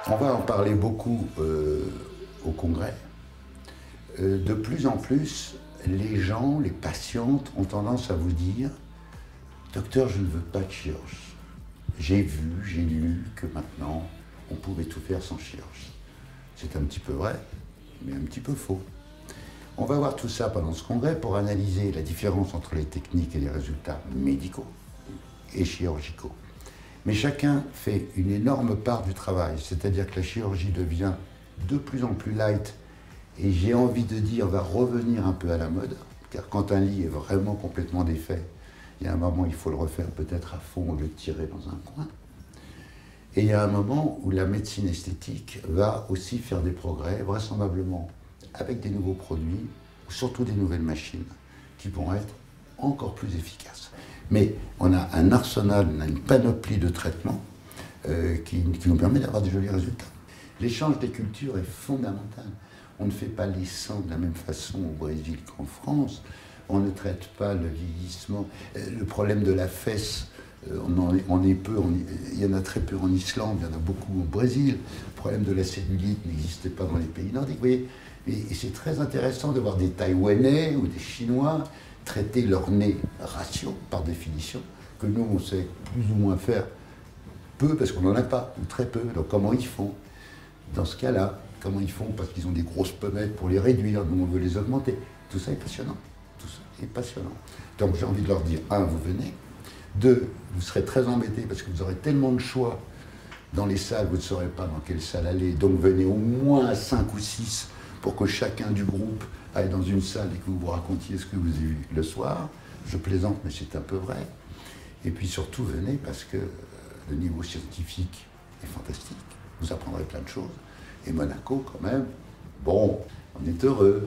On va en parler beaucoup au congrès. De plus en plus, les gens, les patientes ont tendance à vous dire « Docteur, je ne veux pas de chirurgie. J'ai vu, j'ai lu que maintenant, on pouvait tout faire sans chirurgie. » C'est un petit peu vrai, mais un petit peu faux. On va voir tout ça pendant ce congrès pour analyser la différence entre les techniques et les résultats médicaux et chirurgicaux. Mais chacun fait une énorme part du travail, c'est-à-dire que la chirurgie devient de plus en plus light et j'ai envie de dire va revenir un peu à la mode, car quand un lit est vraiment complètement défait, il y a un moment où il faut le refaire peut-être à fond au lieu de tirer dans un coin. Et il y a un moment où la médecine esthétique va aussi faire des progrès, vraisemblablement avec des nouveaux produits, ou surtout des nouvelles machines, qui vont être encore plus efficaces. Mais on a un arsenal, on a une panoplie de traitements qui nous permet d'avoir des jolis résultats. L'échange des cultures est fondamental. On ne fait pas les seins de la même façon au Brésil qu'en France. On ne traite pas le vieillissement. Le problème de la fesse, il y en a très peu en Islande, il y en a beaucoup au Brésil. Le problème de la cellulite n'existait pas dans les pays nordiques. Vous voyez, et c'est très intéressant de voir des Taïwanais ou des Chinois traiter leur nez ratio, par définition, que nous, on sait plus ou moins faire peu, parce qu'on n'en a pas, ou très peu. Donc comment ils font? Dans ce cas-là, comment ils font? Parce qu'ils ont des grosses pommettes pour les réduire, nous on veut les augmenter. Tout ça est passionnant. Tout ça est passionnant. Donc j'ai envie de leur dire, un, vous venez. Deux, vous serez très embêtés parce que vous aurez tellement de choix dans les salles, vous ne saurez pas dans quelle salle aller. Donc venez au moins à 5 ou 6 pour que chacun du groupe aille dans une salle et que vous vous racontiez ce que vous avez vu le soir. Je plaisante, mais c'est un peu vrai. Et puis surtout, venez parce que le niveau scientifique est fantastique. Vous apprendrez plein de choses. Et Monaco, quand même, bon, on est heureux.